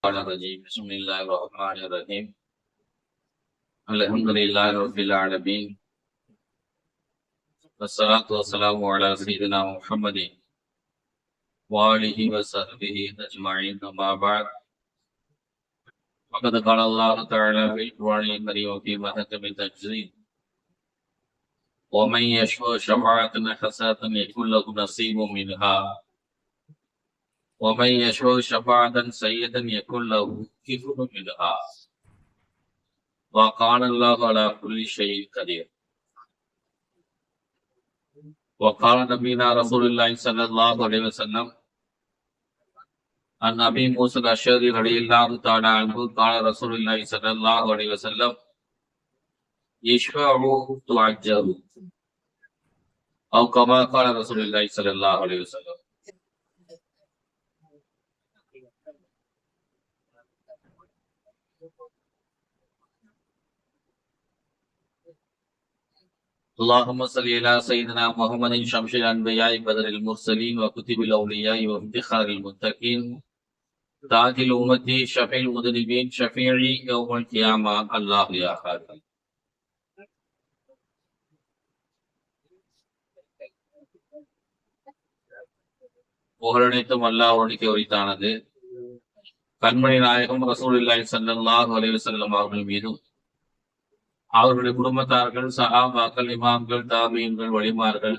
الرجيم بسم الله الرحمن الرحيم الحمد لله رب العالمين والصلاة والسلام على سيدنا محمد وآله وصحبه أجمعين أما بعد فقد قال الله تعالى في القرآن الكريم وفي محكم التنزيل ومن يشفع شفاعة حسنة يكن له نصيب منها ومن يشفع شفاعة سيئة يكن له كفر منها وقال الله على كل شيء قدير وقال نبينا رسول الله صلى الله عليه وسلم عن أبي موسى الأشعري رضي الله تعالى عنه قال رسول الله صلى الله عليه وسلم يشفعوا تعجروا أو كما قال رسول الله صلى الله عليه وسلم. اللهم صل على سيدنا محمد شمس الأنبياء بدر المرسلين وكتب الأولياء وافتخار المتقين تاج الأمة شفيع المذنبين شفيعي يوم القيامة الله يا خالد. புகழனைத்தும் அல்லாஹ் ஒருவனுக்கே உரித்தானது. கண்மணி நாயகம் ரசூலுல்லாஹி ஸல்லல்லாஹு அலைஹி வஸல்லம் அவர்கள் மீதும் அவர்களுடைய குடும்பத்தார்கள் சஹாபாக்கள் இமாம்கள் தாபீன்கள் வலிமார்கள்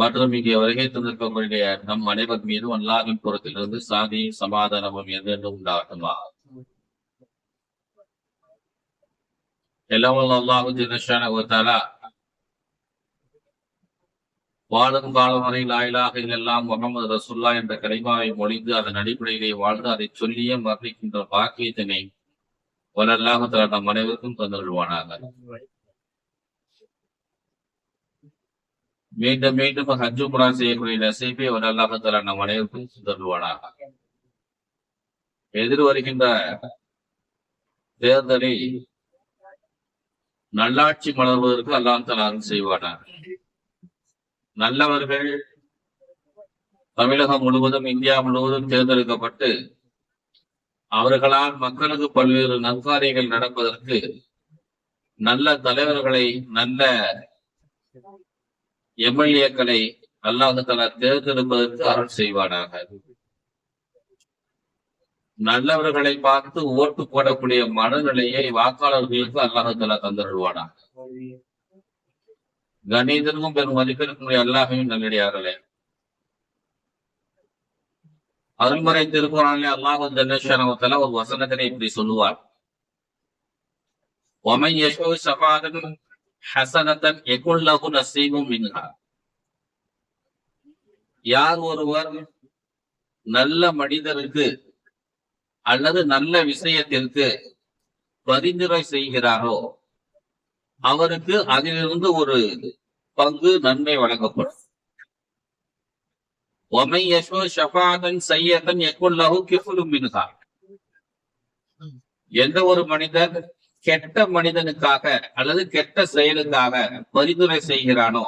மற்றும் இங்கே வருகை தந்திருக்கக்கூடிய நம் அனைவர் மீதும் அல்லாஹ்வின் புறத்திலிருந்து சாதி சமாதானமும் என்றென்றும் உண்டாகட்டுமா. எல்லாம் அல்லாஹ் ஜல்லஷானஹு வ தஆலா வாழும் காலம் வரை லா இலாஹ இல்லல்லாஹ் முஹம்மது ரசூலுல்லாஹ் என்ற கலிமாவை மொழிந்து அதன் அடிப்படையிலே வாழ்ந்து அதை சொல்லியே மரணிக்கின்ற பாக்கியத்தினை வல்லல்லாஹு தஆலா நம் அனைவருக்கும் தந்தருள்வானாக. மீண்டும் மீண்டும் ஹஜ் உம்ரா செய்யக்கூடிய நசீபை வல்லல்லாஹு தஆலா நம் அனைவருக்கும் தந்தருள்வானாக. எதிர் வருகின்ற தேர்தலில் நல்லாட்சி மலர்வதற்கு அல்லாஹ் தஆலா அருள் செய்வானாக. நல்லவர்கள் தமிழகம் முழுவதும் இந்தியா முழுவதும் தேர்ந்தெடுக்கப்பட்டு அவர்களால் மக்களுக்கு பல்வேறு நற்காரியங்கள் நடப்பதற்கு நல்ல தலைவர்களை நல்ல எம்எல்ஏக்களை அல்லாஹ் தஆலா தேர்ந்தெடுப்பதற்கு அருள் செய்வானாக. நல்லவர்களை பார்த்து ஓட்டு போடக்கூடிய மனநிலையை வாக்காளர்களுக்கு அல்லாஹ் தஆலா தந்தருள்வானாக. கணிதனும் பெரும் மதிப்பிற்குரிய அல்லாஹ்வின் நல்லடியார்களே, அருள்மறை திருக்குறானிலே அல்லாஹ் ஜல்லஷானஹு வ தஆலா ஒரு வசனத்திலே இப்படி சொல்லுவார், وَمَن يَشْفَعْ شَفَاعَةً حَسَنَةً يَكُنْ لَهُ نَصِيبٌ مِنْهَا. யார் ஒருவர் நல்ல மனிதருக்கு அல்லது நல்ல விஷயத்திற்கு பரிந்துரை செய்கிறாரோ அவருக்கு அதிலிருந்து ஒரு பங்கு நன்மை வழங்கப்படும். وَمَن يَشْفَعْ شَفَاعَةً سَيِّئَةً يَكُنْ لَهُ كِفْلٌ مِنْهَا. எந்த ஒரு மனிதன் கெட்ட மனிதனுக்காக அல்லது கெட்ட செயலுக்காக பரிந்துரை செய்கிறானோ,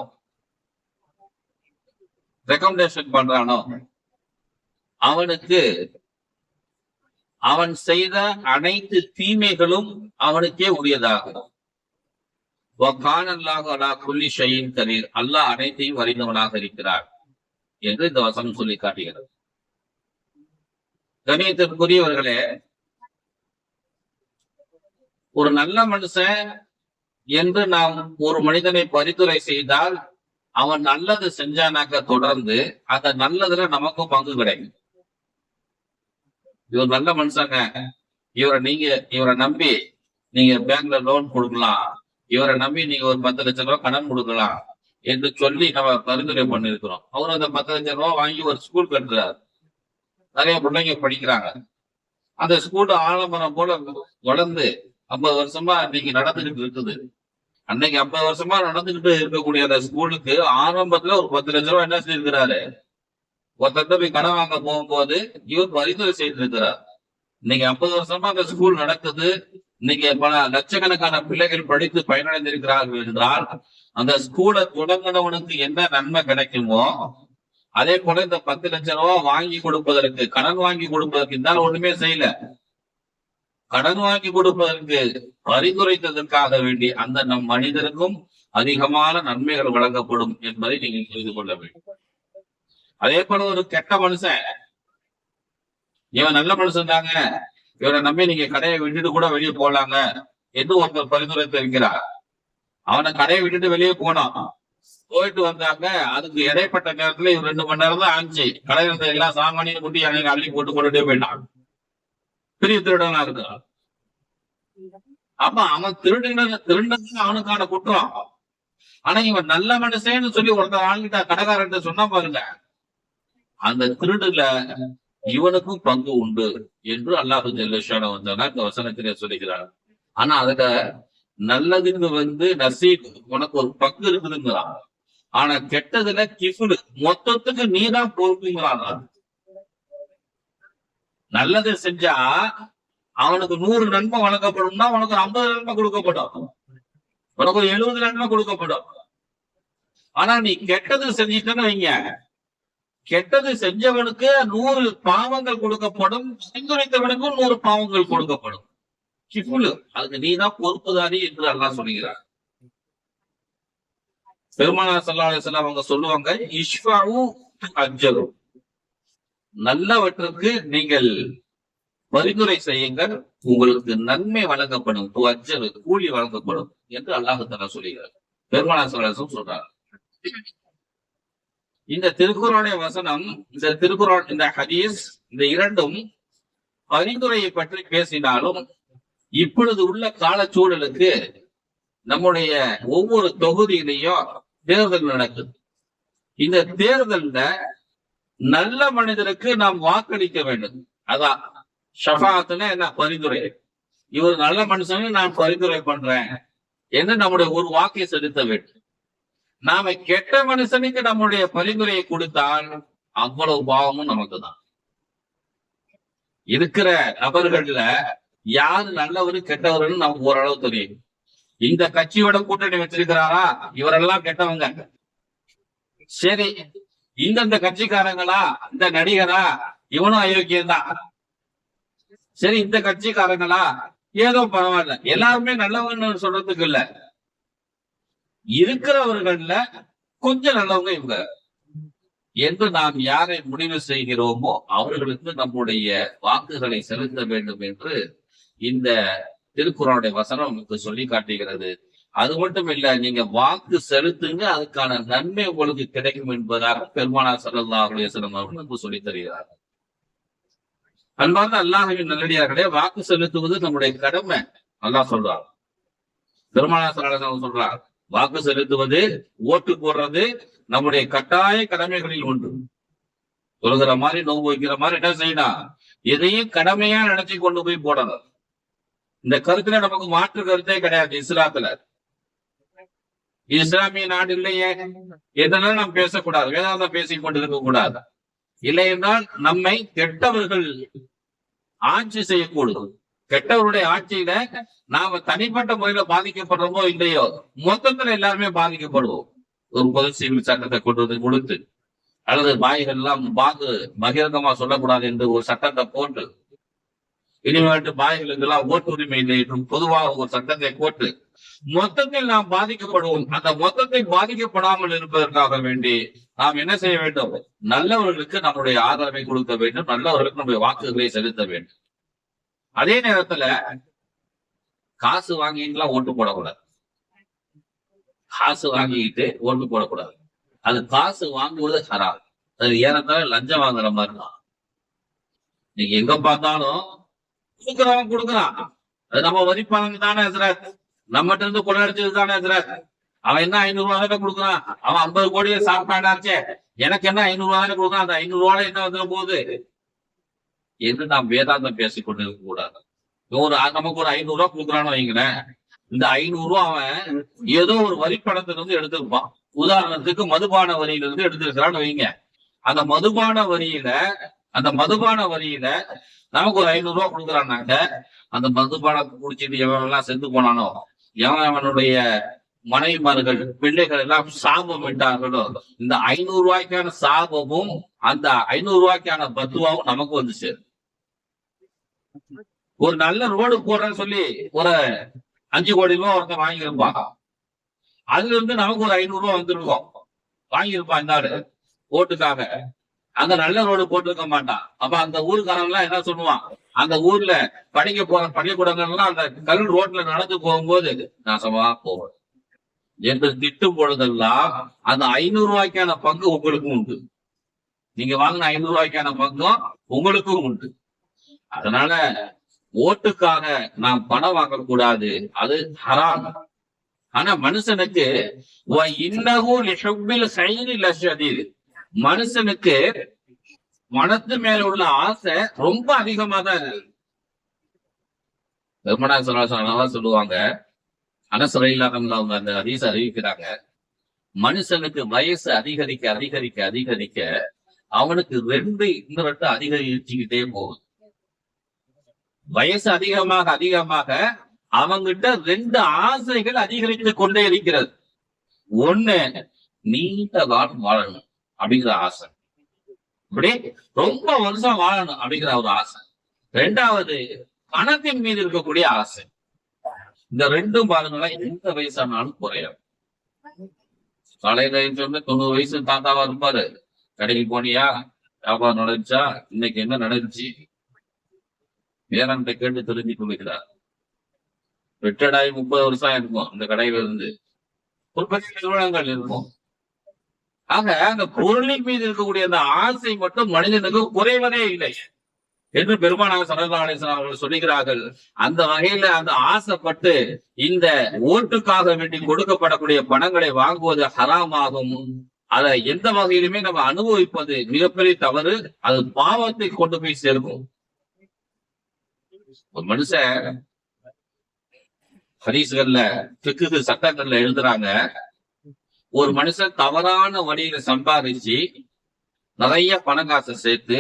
ரெக்கமெண்டேஷன் பண்றானோ, அவனுக்கு அவன் செய்த அனைத்து தீமைகளும் அவனுக்கே உரியதாகும். அல்லாஹ் அனைத்தையும் அறிந்தவனாக இருக்கிறார் என்று இந்த வசனம் சொல்லி காட்டுகிறது. கணியத்திற்குரியவர்களே, ஒரு நல்ல மனுஷன் என்று நாம் ஒரு மனிதனை பரிந்துரை செய்தால் அவன் நல்லது செஞ்சானாக்க தொடர்ந்து அந்த நல்லதுல நமக்கும் பங்கு கிடைக்கும். இவர் நல்ல மனுஷங்க, இவரை நம்பி நீங்க பேங்க்ல லோன் கொடுக்கலாம், இவரை நம்பி நீங்க ஒரு 10 லட்சம் ரூபாய் கடன் கொடுக்கலாம் என்று சொல்லி நம்ம பரிந்துரை பண்ணிருக்கிறோம். அவரும் அந்த 10 லட்சம் ரூபாய் வாங்கி ஒரு ஸ்கூல் கட்டுறாரு, நிறைய பிள்ளைங்க படிக்கிறாங்க. அந்த ஸ்கூல் ஆலமரம் போல வளர்ந்து 50 வருஷமா இன்னைக்கு நடந்துகிட்டு இருக்குது. அன்னைக்கு 50 வருஷமா நடந்துகிட்டு இருக்கக்கூடிய அந்த ஸ்கூலுக்கு ஆரம்பத்துல ஒரு 10 லட்சம் ரூபாய் என்ன செய்திருக்கிறாரு, ஒருத்தர் போய் கடன் வாங்க போகும்போது இவர் பரிந்துரை செய்திருக்கிறார். இன்னைக்கு 50 வருஷமா அந்த ஸ்கூல் நடக்குது, இன்னைக்கு பல லட்சக்கணக்கான பிள்ளைகள் படித்து பயனடைந்திருக்கிறார்கள் என்றால் அந்த ஸ்கூலை தொடங்கினவனுக்கு என்ன நன்மை கிடைக்குமோ அதே போல இந்த 10 லட்சம் ரூபாய் வாங்கி கொடுப்பதற்கு, கடன் வாங்கி கொடுப்பதற்கு இந்த ஒண்ணுமே செய்யல. கடன் வாங்கி கொடுப்பதற்கு பரிந்துரைத்ததற்காக வேண்டி அந்த நம் மனிதருக்கும் அதிகமான நன்மைகள் வழங்கப்படும் என்பதை நீங்கள் புரிந்து கொள்ள வேண்டும். அதே போல ஒரு கெட்ட மனுஷன், இவன் நல்ல மனுஷன் தாங்க, இவரை நம்பி நீங்க கடையை விட்டுட்டு கூட வெளியே போலாங்க என்று ஒருத்தர் பரிந்துரைத்து இருக்கிறார். அவனை கடையை விட்டுட்டு வெளியே போனான், போயிட்டு வந்தாங்க. அதுக்கு இடைப்பட்ட நேரத்துல இவர் 2 மணி நேரம் தான் ஆச்சு. கடையில எல்லா சாமானியும் குட்டி அள்ளி போட்டு கொண்டுட்டே போயிட்டான். பெரிய திருடனா இருக்கிறான். அப்ப அவன் திருடுனது அவனுக்கான குற்றம். ஆனா இவன் நல்ல மனுஷன்னு சொல்லி ஒருத்தர் ஆளுகிட்ட கடைக்காரன் சொன்னா பாருங்க, அந்த திருடுல இவனுக்கும் பங்கு உண்டு என்று அல்லாஹ் ஜல்லஷானஹு வ தஆலா இந்த வசனத்திலே சொல்லுகிறார். ஆனா அதுல நல்லதுன்னு நசீப், உனக்கு ஒரு பங்கு இருக்குதுங்கிறான். ஆனா கெட்டதுல கிஃபுல், மொத்தத்துக்கு நீதான் பொறுப்புங்கிறான். நல்லது செஞ்சா அவனுக்கு 100 நன்மை வழங்கப்படும்னா உனக்கு 50 நன்மை கொடுக்கப்படும், உனக்கு ஒரு 70 நன்மை கொடுக்கப்படும். ஆனா நீ கெட்டது செஞ்சிட்டன்னு வைங்க, கெட்டது செஞ்சவனுக்கு 100 பாவங்கள் கொடுக்கப்படும், பரிந்துரைத்தவனுக்கும் 100 பாவங்கள் கொடுக்கப்படும். கிஃபுல், அதுக்கு நீதான் பொறுப்புதாரி என்று அல்லாஹ் சொல்கிறார். பெருமானார் ஸல்லல்லாஹு அலைஹி வஸல்லம் அவங்க சொல்லுவாங்க, இஷ்ஃபஉ அஜ்ரு, நல்லவற்றுக்கு நீங்கள் பரிந்துரை செய்யுங்கள், உங்களுக்கு நன்மை வழங்கப்படும், அஜ்ரு, கூலி வழங்கப்படும் என்று அல்லாஹ் தஆலா சொல்கிறார். பெருமானார் ஸல்லல்லாஹு அலைஹி வஸல்லம் சொல்றார். இந்த திருக்குர்ஆனுடைய வசனம், இந்த திருக்குர்ஆன், இந்த ஹதீஸ், இந்த இரண்டும் பரிந்துரையை பற்றி பேசினாலும் இப்பொழுது உள்ள காலச்சூழலுக்கு நம்முடைய ஒவ்வொரு தொகுதியிலையும் தேர்தல் நடக்குது. இந்த தேர்தல்ல நல்ல மனிதருக்கு நாம் வாக்களிக்க வேண்டும். அதான் ஷஃபாஅத்துனா என்ன, பரிந்துரை. இவர் நல்ல மனுஷன்னு நான் பரிந்துரை பண்றேன் என்று நம்முடைய ஒரு வாக்கை செலுத்த வேண்டும். நாம கெட்ட மனுஷனுக்கு நம்முடைய பரிந்துரையை கொடுத்தால் அவ்வளவு பாவமும் நமக்கு தான். இருக்கிற நபர்கள்ல யாரு நல்லவரு கெட்டவருன்னு நமக்கு ஓரளவு தெரியும். இந்த கட்சியோட கூட்டணி வச்சிருக்கிறாரா, இவரெல்லாம் கெட்டவங்க. சரி, இந்த கட்சிக்காரங்களா, இந்த நடிகரா, இவனும் அயோக்கியம்தான். சரி, இந்த கட்சிக்காரங்களா, ஏதோ பரவாயில்ல, எல்லாருமே நல்லவங்கன்னு சொல்றதுக்கு இல்ல, இருக்கிறவர்கள்ல கொஞ்சம் நல்லவங்க இவங்க என்று நாம் யாரை முடிவு செய்கிறோமோ அவர்களுக்கு நம்முடைய வாக்குகளை செலுத்த வேண்டும் என்று இந்த திருக்குர்ஆனுடைய வசனம் நமக்கு சொல்லி காட்டுகிறது. அது மட்டும் இல்ல, நீங்க வாக்கு செலுத்துங்க, அதுக்கான நன்மை உங்களுக்கு கிடைக்கும் என்பதாக பெருமானார் ஸல்லல்லாஹு அலைஹி வஸல்லம் அவர்கள் நமக்கு சொல்லி தருகிறார். அன்பார்ந்த அல்லாஹ்வின் நல்லடியார்களே, வாக்கு செலுத்துவது நம்முடைய கடமை. அல்லாஹ் சொல்றார், பெருமானார் ஸல்லல்லாஹு அலைஹி வஸல்லம் சொல்றார், வாக்கு செலுத்துவது, ஓட்டு போடுறது நம்முடைய கட்டாய கடமைகளில் ஒன்று. சொல்கிற மாதிரி, நோன்பு வைக்கிற மாதிரி என்ன செய்யணும், எதையும் கடமையா நினைச்சு கொண்டு போய் போடணும். இந்த கருத்துல நமக்கு மாற்று கருத்தே கிடையாது. இஸ்லாத்துல, இஸ்லாமிய நாடு இல்லையே, எதனால நாம் பேசக்கூடாது, வேதாந்தம் பேசிக் கொண்டிருக்க கூடாது. இல்லை என்றால் நம்மை கெட்டவர்கள் ஆட்சி செய்யக்கூடும். கெட்டவருடைய ஆட்சியில நாம தனிப்பட்ட முறையில பாதிக்கப்படுறோமோ இல்லையோ, மொத்தத்துல எல்லாருமே பாதிக்கப்படுவோம். ஒரு பொது சிவில் சட்டத்தை கொண்டு வந்து கொடுத்து, அல்லது பாய்கள் எல்லாம் பகிரங்கமா சொல்லக்கூடாது என்று ஒரு சட்டத்தை போட்டு, இனிமேட்டு பாய்களுக்கு எல்லாம் ஓட்டுரிமை இல்லை என்றும் பொதுவாக ஒரு சட்டத்தை போட்டு மொத்தத்தில் நாம் பாதிக்கப்படுவோம். அந்த மொத்தத்தை பாதிக்கப்படாமல் இருப்பதற்காக வேண்டி நாம் என்ன செய்ய வேண்டும், நல்லவர்களுக்கு நம்முடைய ஆதரவை கொடுக்க வேண்டும், நல்லவர்களுக்கு நம்முடைய வாக்குகளை செலுத்த வேண்டும். அதே நேரத்துல காசு வாங்கிட்டுலாம் ஓட்டு போடக்கூடாது. காசு வாங்கிக்கிட்டு ஓட்டு போடக்கூடாது. அது காசு வாங்குவது ஹராம். அது ஏறத்தாழ லஞ்சம் வாங்குற மாதிரி தான். நீங்க எங்க பார்த்தாலும் கொடுக்குறவன் கொடுக்குறான், அது நம்ம வரிப்பணம் தானே ஹஸ்ரத், நம்மகிட்ட இருந்து கொள்ளடிச்சது தானே ஹஸ்ரத். அவன் என்ன 500 ரூபாய் தானே கொடுக்குறான், அவன் 50 கோடியை சாப்பிட்டாண்டாச்சே, எனக்கு என்ன 500 ரூபாய் தானே கொடுக்குறான், அந்த 500 ரூபாய் என்ன வந்துட போகுது என்று நாம் வேதாந்தம் பேசிக் கொண்டு இருக்க கூடாது. நமக்கு ஒரு 500 ரூபாய் கொடுக்குறான்னு வைங்களேன், இந்த 500 ரூபாய் அவன் ஏதோ ஒரு வரிப்பணத்துல இருந்து எடுத்திருப்பான். உதாரணத்துக்கு மதுபான வரியிலிருந்து எடுத்திருக்கிறான்னு வைங்க. அந்த மதுபான வரியில நமக்கு ஒரு 500 ரூபாய் கொடுக்குறான்னாக்க, அந்த மதுபானத்தை குடிச்சிட்டு எவன் எல்லாம் செத்து போனானோ, எவன் அவனுடைய மனைவிமார்கள் பிள்ளைகள் எல்லாம் சாபம் விட்டார்களோ, இந்த 500 ரூபாய்க்கான சாபமும் அந்த 500 ரூபாய்க்கான பத்துவாவும் நமக்கு வந்து சேரும். ஒரு நல்ல ரோடு போடுறேன்னு சொல்லி ஒரு 5 கோடி ரூபாய் ஒருத்தன் வாங்கியிருப்பான். அதுல இருந்து நமக்கு ஒரு 500 ரூபாய் வந்துருக்கோம், வாங்கியிருப்பான் இந்த ஆளு ஓட்டுக்காக. அங்க நல்ல ரோடு போட்டிருக்க மாட்டான். அப்ப அந்த ஊருக்காரன் எல்லாம் என்ன சொல்லுவான், அந்த ஊர்ல படிக்க போற பள்ளிக்கூடங்கள்லாம் அந்த கல் ரோட்ல நடந்து போகும்போது நாசமா போவேன் என்று திட்டும் பொழுதெல்லாம் அந்த 500 ரூபாய்க்கான பங்கு உங்களுக்கும் உண்டு. நீங்க வாங்கின 500 ரூபாய்க்கான பங்கும் உங்களுக்கும் உண்டு. அதனால ஓட்டுக்காக நாம் பணம் வாங்கக்கூடாது, அது ஹராம். ஆனா மனுஷனுக்கு மனுஷனுக்கு மனத்து மேல உள்ள ஆசை ரொம்ப அதிகமா தான் இருக்கு. பெருமனா சொல்லுவாங்க, அனசரையில்லாத அவங்க அந்த ஹதீஸ அறிவிக்கிறாங்க, மனுஷனுக்கு வயசு அதிகரிக்க அதிகரிக்க அதிகரிக்க அவனுக்கு 2 இன்னொரு அதிகரிச்சுக்கிட்டே போகுது. வயசு அதிகமாக அதிகமாக அவங்கிட்ட 2 ஆசைகள் அதிகரித்து கொண்டே இருக்கிறது. ஒண்ணு, நீண்ட காலம் வாழணும் அப்படிங்கிற ஆசை, இப்படி ரொம்ப வருஷம் வாழணும் அப்படிங்கிற ஒரு ஆசை. 2வது, பணத்தின் மீது இருக்கக்கூடிய ஆசை. இந்த 2ம் பாருங்களா எந்த வயசானாலும் குறையும். காலையில சொன்ன 90 வயசு தாத்தாவா இருப்பாரு, கடைக்கு போனியா, வியாபாரம் நடந்துச்சா, இன்னைக்கு என்ன நடந்துச்சு வேறன்ட்ட கேட்டு தெரிஞ்சு கொள்கிறார். ரிட்டையர்டாகி 30 வருஷம் இருக்கும் இந்த கடையில இருந்து, உற்பத்தி நிறுவனங்கள் இருக்கும். ஆக அந்த பொருளின் மீது இருக்கக்கூடிய அந்த ஆசை மட்டும் மனிதனுக்கு குறைவதே இல்லை என்று பெருமானார் ஸல்லல்லாஹு அலைஹி வஸல்லம் அவர்கள் சொல்லுகிறார்கள். அந்த வகையில அந்த ஆசைப்பட்டு இந்த ஓட்டுக்காக வேண்டி கொடுக்கப்படக்கூடிய பணங்களை வாங்குவது ஹராமாகும். அதை எந்த வகையிலுமே நம்ம அனுபவிப்பது மிகப்பெரிய தவறு, அது பாவத்தை கொண்டு போய் சேர்க்கும். ஒரு மனுஷன் ஹதீஸ்கள்ல ஃபிக்ஹ் சட்டங்கள்ல எழுதுறாங்க, ஒரு மனுஷன் தவறான வழியில சம்பாதிச்சு நிறைய பணம் காசை சேர்த்து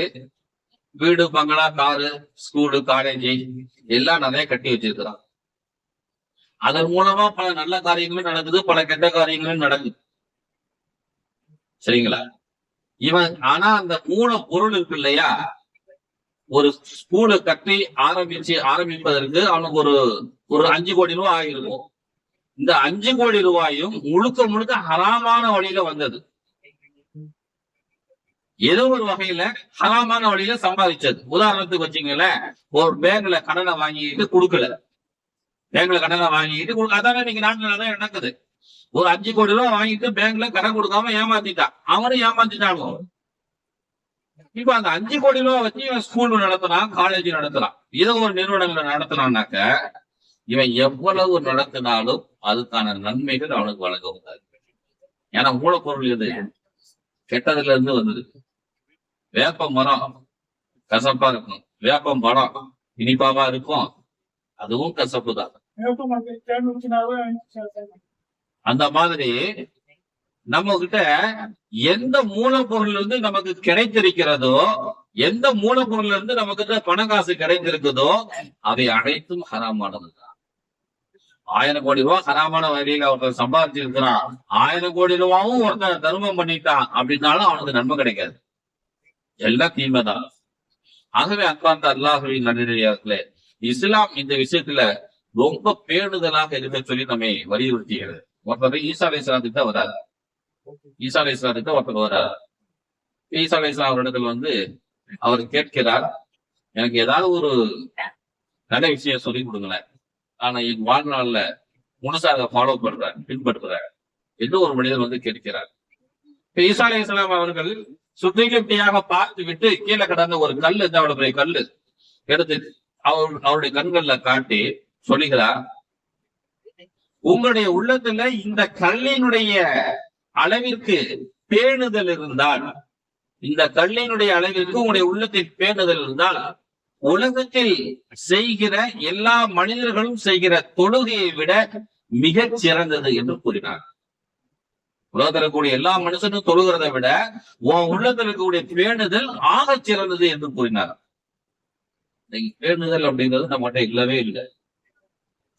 வீடு, பங்களா, காரு, ஸ்கூலு, காலேஜ் எல்லாம் நிறைய கட்டி வச்சிருக்கிறான். அதன் மூலமா பல நல்ல காரியங்களும் நடக்குது, பல கெட்ட காரியங்களும் நடக்குது. சரிங்களா? இவன் ஆனா அந்த மூல பொருள் இருக்கு இல்லையா, ஒரு ஸ்கூலை கட்டி ஆரம்பிப்பதற்கு அவனுக்கு ஒரு 5 கோடி ரூபாய் ஆகிருக்கும். இந்த 5 கோடி ரூபாயும் முழுக்க முழுக்க ஹராமான வழியில வந்தது. ஏதோ ஒரு வகையில ஹராமான வழியில சம்பாதிச்சது. உதாரணத்துக்கு வச்சீங்களேன், ஒரு பேங்க்ல கடனை வாங்கிட்டு கொடுக்கல, பேங்க்ல கடனை வாங்கிட்டு அதானே இன்னைக்கு நாட்டுல தான் நடக்குது. ஒரு 5 கோடி ரூபாய் வாங்கிட்டு பேங்க்ல கடன் கொடுக்காம ஏமாத்திட்டான், அவனும் ஏமாத்திட்டாங்க. இப்ப அந்த 5 கோடி ரூபாய் வச்சு இவன் ஸ்கூல் நடத்துறான், காலேஜ் நடத்துறான், ஏதோ ஒரு நிறுவனங்களை நடத்துறான்னாக்க இவன் எவ்வளவு நடத்தினாலும் அதுக்கான நன்மைகள் அவனுக்கு வழங்க முடியாது. ஏன்னா மூலப்பொருள் எது கெட்டதுல இருந்து வந்தது. வேப்ப மரம் கசப்பா இருக்கும், வேப்பம் பழம் இனிப்பாவா இருக்கும், அதுவும் கசப்பு தான். அந்த மாதிரி நம்ம கிட்ட எந்த மூலப்பொருள் இருந்து நமக்கு கிடைத்திருக்கிறதோ, எந்த மூலப்பொருள் இருந்து நமக்கு பண காசு கிடைத்திருக்குதோ அவை அனைத்தும் ஹராமானதுதான். 1000 கோடி ரூபாய் ஹராமான வகையில ஒருத்தர் சம்பாதிச்சிருக்கிறான், 1000 கோடி ரூபாயும் ஒருத்தர் தர்மம் பண்ணிட்டான் அப்படின்னாலும் அவனுக்கு நன்மை கிடைக்காது, எல்லாம் தீமைதான். ஆகவே அன்பார்ந்த அல்லாஹ்வின் நல்லடியார்களே, இஸ்லாம் இந்த விஷயத்துல ரொம்ப பேணுதலாக இருக்க சொல்லி நம்மை வலியுறுத்துகிறது. ஒருத்தர் ஈசா அலைஹிஸ்ஸலாத்துக்கு தான் வராது, ஈசா அலைஹிஸ்ஸலாத்துக்கு ஒருத்தர் வராது. ஈசா அலைஹிஸ்ஸலாம் அவரிடத்தில் அவர் கேட்கிறார், எனக்கு ஏதாவது ஒரு நல்ல விஷயம் சொல்லி கொடுங்களேன், ஆனா என் வாழ்நாள்ல முழுசா அதை ஃபாலோ பண்றேன், பின்பற்றுறேன் என்று ஒரு மனிதர் கேட்கிறார். ஈசா அலைஹிஸ்ஸலாம் அவர்கள் சுத்திகட்டியாக பார்த்து விட்டு கீழே கடந்த ஒரு கல்லு, அவருடைய கல்லு எடுத்து அவருடைய கண்கள்ல காட்டி சொல்லுகிறார், உங்களுடைய உள்ளத்துல இந்த கல்லினுடைய அளவிற்கு பேணுதல் இருந்தால், இந்த கல்லினுடைய அளவிற்கு உங்களுடைய உள்ளத்தில் பேணுதல் இருந்தால், உலகத்தில் செய்கிற எல்லா மனிதர்களும் செய்கிற தொழுகையை விட மிகச் சிறந்தது என்று கூறினார். உலகத்தில் இருக்கக்கூடிய எல்லா மனுஷனும் தொழுகிறதை விட உன் உள்ளத்தில் இருக்கக்கூடிய பேணுதல் ஆகச் சிறந்தது என்று கூறினார். பேணுதல் அப்படிங்கிறது நம்மகிட்ட இல்லவே இல்லை.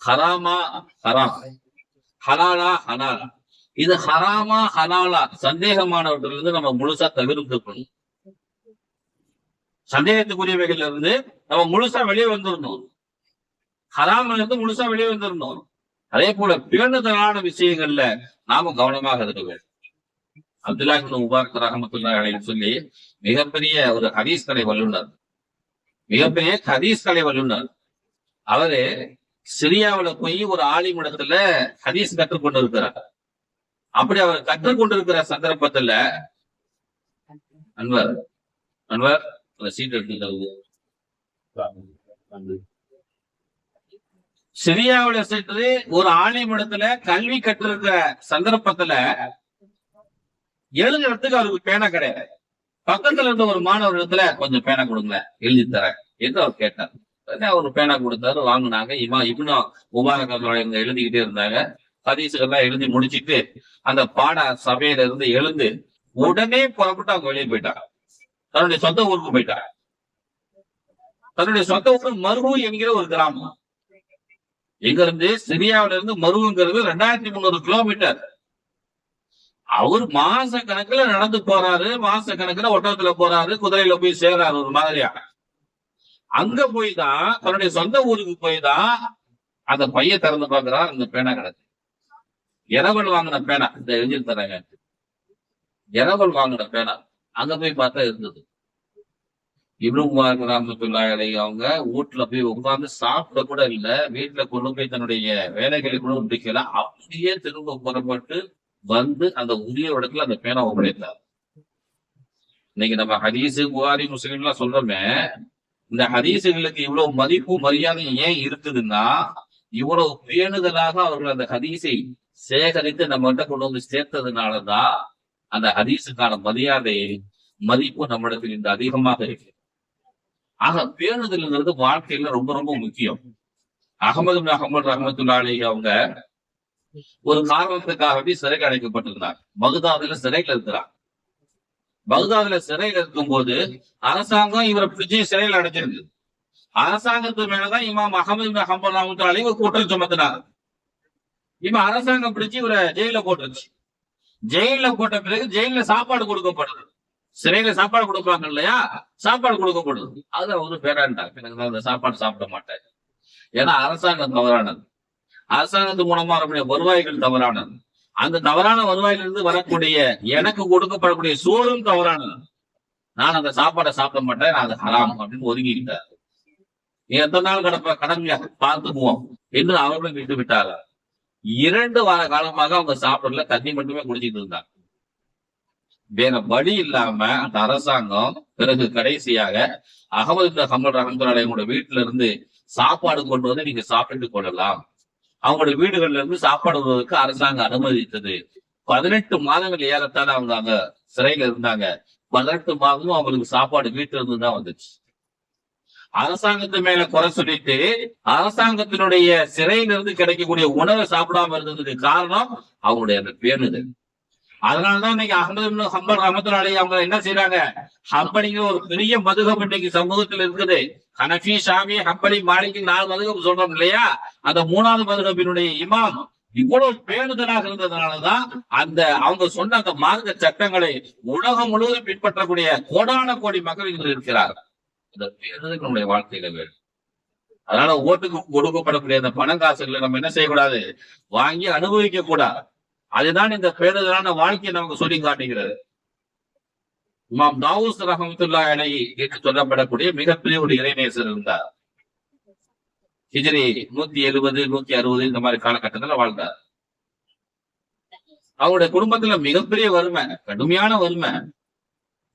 ஹராமா ஹராம், ஹலாலா ஹலாலா, இது ஹராமா ஹலாலா சந்தேகமானவற்றிலிருந்து நம்ம முழுசா தவிர்த்துக்கணும். சந்தேகத்துக்குரியவைகள்ல இருந்து நம்ம முழுசா வெளியே வந்துடணும். ஹராம்ல இருந்து முழுசா வெளியே வந்துடணும். அதே போல பேணுதலான விஷயங்கள்ல நாம கவனமாக இருக்க வேண்டும். அப்துல்லா இப்னு முபாரக் ரஹ்மத்துல்லாஹி அலைஹி சொல்லி மிகப்பெரிய ஒரு ஹதீஸ் கலை வல்லுநர், மிகப்பெரிய ஹதீஸ் கலை வல்லுநர். அவரு சிரியாவுல போய் ஒரு ஆலிமிடத்துல ஹதீஸ் கற்றுக்கொண்டு இருக்கிறார். அப்படி அவர் கற்றுக்கொண்டிருக்கிற சந்தர்ப்பத்துல அன்வர் அன்வர் சீட் எடுத்து சிரியாவுல சென்று ஒரு ஆலிமிடத்துல கல்வி கற்றிருக்கிற சந்தர்ப்பத்துல எழுதுறதுக்கு அவருக்கு பேனா கிடையாது. பக்கத்துல இருந்த ஒரு மாணவர் இடத்துல கொஞ்சம் பேனா கொடுங்க எழுதி தரேன் என்று அவர் கேட்டார். அவர் பேனா கொடுத்தாரு, வாங்கினாங்க. இப்னு முபாரக் இவங்க எழுதிக்கிட்டே இருந்தாங்க. ஹதீஸுகள்லாம் எழுதி முடிச்சிட்டு அந்த பாட சபையில இருந்து எழுந்து உடனே புறப்பட்டு அவங்க வெளியே போயிட்டாங்க. தன்னுடைய சொந்த ஊருக்கு போயிட்டாங்க. தன்னுடைய சொந்த ஊர் மருகு என்கிற ஒரு கிராமம். எங்க இருந்து சிரியாவில இருந்து மருகுங்கிறது 2300 கிலோமீட்டர். அவர் மாச கணக்குல நடந்து போறாரு, மாச கணக்குல ஒட்டகத்துல போறாரு, குதிரையில போய் சேர்றாரு. ஒரு மாதிரியா அங்க போய் தான் தன்னுடைய சொந்த ஊருக்கு போய் தான் அந்த பைய திறந்து பாக்குறாரு. அந்த பேனா கிடக்கு. இரவல் வாங்கின பேனா, இந்த எழுதி தராங்க, இரவல் வாங்கின பேனா அங்க போய் பார்த்தா இருந்தது. இப்னு முபாரக் ரஹ்மத்துல்லாஹி அலைஹி அவங்க வீட்டுல போய் உட்கார்ந்து சாப்பிட கூட இல்ல, வீட்டுல கொண்டு போய் தன்னுடைய வேலைகளை கூட முடிக்கல. அப்படியே திரும்ப புறப்பட்டு வந்து அந்த உரிய இடத்துல அந்த பேனா ஒப்படைத்தார். இன்னைக்கு நம்ம ஹதீஸ் புகாரி முஸ்லிம் எல்லாம் சொல்றோமே, இந்த ஹதீசுகளுக்கு இவ்வளவு மதிப்பு மரியாதை ஏன் இருக்குதுன்னா, இவ்வளவு பேணுதலாக அவர்கள் அந்த ஹதீஸை சேகரித்து நம்ம கிட்ட கொண்டு வந்து சேர்த்ததுனாலதான் அந்த ஹதீஸுக்கான மரியாதை மதிப்பு நம்மிடத்தில் இந்த அதிகமாக இருக்கு. ஆக பேணுதல்ங்கிறது வாழ்க்கையில ரொம்ப ரொம்ப முக்கியம். அகமது ரஹ்மத்துல்லாஹி அலைஹி அவங்க ஒரு காரணத்துக்காகவே சிறைக்கு அடைக்கப்பட்டிருந்தார். பக்தாதுல சிறையில் இருக்கிறார். பக்தாதுல சிறையில் இருக்கும் போது அரசாங்கம் இவரை பிடிச்சி சிறையில் அடைச்சிருக்கு. அரசாங்கத்து மேலதான் இமாம் அகமது ஹம்பல் ரஹ்மத்துல்லாஹி அலைஹி ஒரு குற்றம் சுமத்தினார். இவன் அரசாங்கம் பிடிச்சி இவரை ஜெயில போட்டுருச்சு. ஜெயில போட்ட பிறகு ஜெயில சாப்பாடு கொடுக்கப்படுது. சிறையில சாப்பாடு கொடுப்பாங்க இல்லையா, சாப்பாடு கொடுக்கப்படுது. அது அவரு பேராண்டார், எனக்கு அந்த சாப்பாடு சாப்பிட மாட்டேன். ஏன்னா அரசாங்கம் தவறானது. அரசாங்கத்து மூலமா வரக்கூடிய வருவாய்கள் தவறானது. அந்த தவறான வருவாயிலிருந்து வரக்கூடிய எனக்கு கொடுக்கப்படக்கூடிய சோறும் தவறானது. நான் அந்த சாப்பாடை சாப்பிட மாட்டேன், நான் அது ஹராம் அப்படின்னு ஒதுங்கிக்கிட்டார். நீ எத்தனை நாள் கடமையா பார்த்துக்குவோம் என்று அவர்களும் விட்டு விட்டார்கள். 2 வார காலமாக அவங்க சாப்பிடல, தண்ணி மட்டுமே குடிச்சிட்டு இருந்தாங்க. வேற வழி இல்லாம அந்த அரசாங்கம் பிறகு கடைசியாக அகமது ஹம்பல் ரஹ்மத்துல்லாஹி அலைஹி வீட்டுல இருந்து சாப்பாடு கொண்டு வந்து நீங்க சாப்பிட்டு கொள்ளலாம், அவங்களுடைய வீடுகள்ல இருந்து சாப்பாடு வருவதற்கு அரசாங்கம் அனுமதித்தது. 18 மாதங்கள் ஏறத்தால அவங்க அங்க சிறையில இருந்தாங்க. 18 மாதமும் அவங்களுக்கு சாப்பாடு வீட்டுல இருந்து தான் வந்துச்சு. அரசாங்கத்து மேல குறை சொல்லிட்டு அரசாங்கத்தினுடைய சிறையிலிருந்து கிடைக்கக்கூடிய உணவை சாப்பிடாம இருந்ததுக்கு காரணம் அவங்களுடைய அந்த பேணுதல். அதனாலதான் இன்னைக்கு அகமது ஹம்பல் ரஹ்மத்துல்லாஹி அலைஹி அவங்க என்ன செய்யறாங்க, ஹம்பலிங்கிற ஒரு பெரிய மதுகம் இன்னைக்கு சமூகத்தில் இருக்குது. ஹனஃபி, ஷாஃபி, ஹம்பலி, மாலிகி 4 மதுகம் சொல்றோம் இல்லையா, அந்த 3வது மதுகபினுடைய இமாம் இவ்வளவு பேணுதலாக இருந்ததுனாலதான் அந்த அவங்க சொன்ன அந்த மார்க்க சட்டங்களை உலகம் முழுவதும் பின்பற்றக்கூடிய கோடான கோடி மக்கள் இன்று இருக்கிறார். இந்த பேணுதல் நம்முடைய வாழ்க்கையில வேணும். அதனால ஓட்டுக்கு கொடுக்கப்படக்கூடிய அந்த பணம் காசுகளை நம்ம என்ன செய்யக்கூடாது, வாங்கி அனுபவிக்க கூடாது. அதுதான் இந்த பேணுதலான வாழ்க்கையை நமக்கு சொல்லி காட்டுகிறது. இமாம் தாவூஸ் ரஹ்மத்துல்லாஹி அலைஹி என்று சொல்லப்படக்கூடிய மிகப்பெரிய ஒரு இறைநேசர் இருந்தார். ஹிஜ்ரி 170 160 இந்த மாதிரி காலகட்டத்துல வாழ்ந்தார். அவருடைய குடும்பத்துல மிகப்பெரிய வறுமை, கடுமையான வறுமை.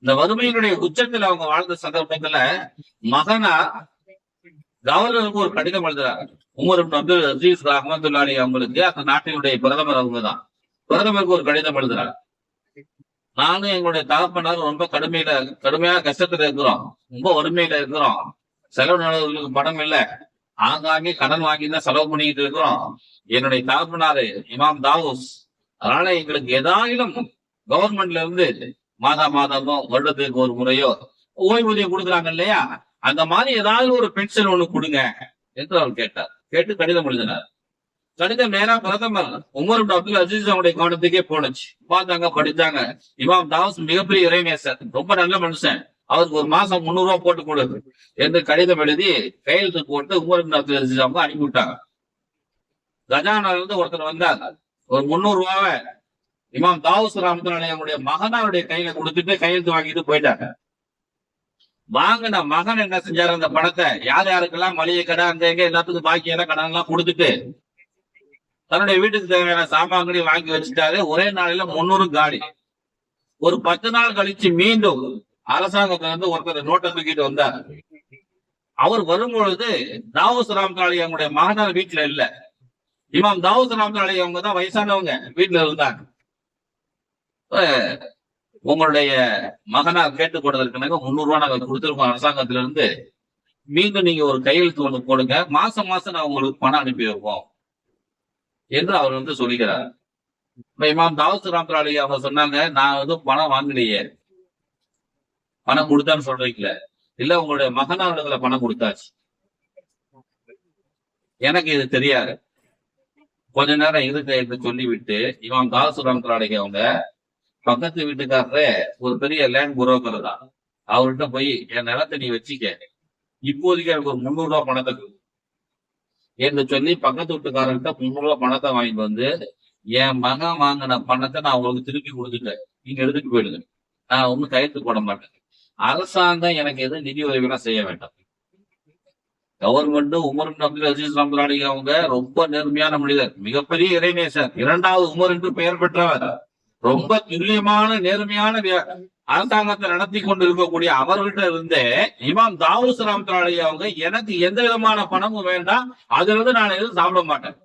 இந்த வறுமையினுடைய உச்சத்தில் அவங்க வாழ்ந்த சந்தர்ப்பத்துல மகனா கவர்னருக்கு ஒரு கடிதம் எழுதுறாங்க. உமர் இப்னு அப்துல் அசீஸ் ரஹ்மத்துல்லாஹி அலைஹி அவங்களுக்கு அந்த நாட்டினுடைய பிரதமர் அவங்கதான். பிரதமருக்கு ஒரு கடிதம் எழுதுறாங்க. நானும் எங்களுடைய தகப்பனாரும் ரொம்ப கடுமையான கஷ்டத்துல இருக்கிறோம், ரொம்ப வறுமையில இருக்கிறோம், செலவு நடவடிக்கைகளுக்கு பணம் இல்லை, ஆங்காங்கே கடன் வாங்கி தான் செலவு பண்ணிக்கிட்டு இருக்கிறோம். என்னுடைய தகப்பனாரு இமாம் தாவூஸ், அதனால எங்களுக்கு ஏதாயிலும் கவர்மெண்ட்ல இருந்து மாதமோ வருடத்துக்கு ஒரு முறையோ ஓய்வூதியம் கொடுக்குறாங்க இல்லையா, அந்த மாதிரி ஏதாவது ஒரு பென்ஷன் ஒண்ணு கொடுங்க என்று அவர் கேட்டார். கேட்டு கடிதம் எழுதினார். கடிதம் நேரா பிரதமர் உமர் இப்னு அப்துல் அசீஸ் அவங்களுடைய கவனத்துக்கே போனுச்சு. பார்த்தாங்க, படித்தாங்க. இமாம் தாவூஸ் மிகப்பெரிய இறைநேசர், ரொம்ப நல்ல மனுஷன், அவருக்கு ஒரு மாசம் 300 ரூபாய் போட்டு கொடு என்று கடிதம் எழுதி கையெழுத்து போட்டு உமர் இப்னு அப்துல் அசீஸ் அவங்க அனுப்பிவிட்டாங்க. கஜானால இருந்து ஒருத்தர் வந்தாங்க, ஒரு 300 ரூபாவை இமாம் தாவூஸ் ரஹ்மத்துல்லாஹி அவங்களுடைய மகனாருடைய கையில கொடுத்துட்டு கையெழுத்து வாங்கிட்டு போயிட்டாங்க. வாங்கின மகன் என்ன செஞ்சாரு, அந்த பணத்தை யார் யாருக்கெல்லாம் மளிகை கடை அந்த எங்க எல்லாத்துக்கும் பாக்கி எல்லாம் கடன் எல்லாம் கொடுத்துட்டு தன்னுடைய வீட்டுக்கு தேவையான சாமான்களையும் வாங்கி வச்சுட்டாரு. ஒரே நாளில 300 காலி. ஒரு 10 நாள் கழிச்சு மீண்டும் அரசாங்கத்துல இருந்து ஒருத்தர் நோட்டை தூக்கிட்டு வந்தார். அவர் வரும்பொழுது தாவூஸ் ரஹ்மத்துல்லாஹி அவங்களுடைய மகனார் வீட்டுல இல்ல. இமாம் தாவூஸ் ரஹ்மத்துல்லாஹி அவங்க தான் வயசானவங்க, வீட்டுல இருந்தாங்க. உங்களுடைய மகனார் கேட்டுக் கொண்டதற்கு 300 ரூபாய் நாங்க கொடுத்திருக்கோம் அரசாங்கத்தில இருந்து, மீண்டும் நீங்க ஒரு கையெழுத்து ஒண்ணு போடுங்க, மாசம் மாசம் நான் உங்களுக்கு பணம் அனுப்பி வைப்போம் என்று அவர் சொல்லிக்கிறார். இமாம் தாவூஸ் ரஹ்மத்துல்லாஹி அவங்க சொன்னாங்க, நான் பணம் வாங்கலையே, பணம் கொடுத்தான்னு சொல்றீங்களே, இல்ல உங்களுடைய மகனாரிடத்துல பணம் கொடுத்தாச்சு, எனக்கு இது தெரியாது, கொஞ்ச நேரம் இருக்க என்று சொல்லிவிட்டு இமாம் தாவூஸ் ரஹ்மத்துல்லாஹி அவங்க பக்கத்து வீட்டுக்காரரே ஒரு பெரிய லேண்ட் புரோக்கர் தான், அவர்கிட்ட போய் என் நிலத்தை நீ வச்சுக்க, இப்போதைக்கு எனக்கு ஒரு 300 ரூபாய் பணத்தை என்று சொல்லி பக்கத்து வீட்டுக்காரர்கிட்ட 300 ரூபாய் பணத்தை வாங்கிட்டு வந்து, என் மகன் வாங்கின பணத்தை நான் உங்களுக்கு திருப்பி கொடுத்துட்டேன், நீங்க எடுத்துட்டு போயிடுங்க, நான் ஒன்னும் கையெழுத்து போட மாட்டேன், அரசாங்கம் எனக்கு எதுவும் நிதி உதவிலாம் செய்ய வேண்டாம். Government Umar ibn Abdul Azeez ரஹ்மத்துல்லாஹி அவங்க ரொம்ப நேர்மையான மனிதர், மிகப்பெரிய இறைநேசர், 2வது உமர் என்று பெயர் பெற்றவர், ரொம்ப துல்லியமான நேர்மையான அரசாங்கத்தை நடத்தி கொண்டு இருக்கக்கூடிய அவர்கிட்ட இருந்தே இமாம் தாவூஸ் ரஹ்மத்துல்லாஹி அவங்க எனக்கு எந்த விதமான பணமும் வேண்டாம், அதுல இருந்து நான் எதுவும் சாப்பிட மாட்டேன்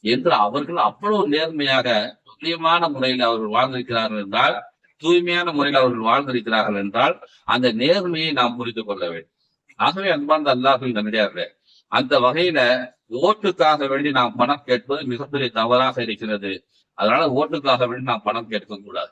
என்று அவர்கள் அவ்வளவு நேர்மையாக துல்லியமான முறையில் அவர்கள் வாழ்ந்திருக்கிறார்கள் என்றால், தூய்மையான முறையில் அவர்கள் வாழ்ந்திருக்கிறார்கள் என்றால், அந்த நேர்மையை நாம் புரிந்து கொள்ள வேண்டும். ஆகவே அன்பார்ந்த அல்லாஹ்வின் நல்லடியார்களே, அந்த வகையில ஓட்டுக்காக வேண்டி நாம் பணம் கேட்பது மிகப்பெரிய தவறாக இருக்கிறது. அதனால ஓட்டுக்காக வேண்டி நாம் பணம் கேட்க கூடாது.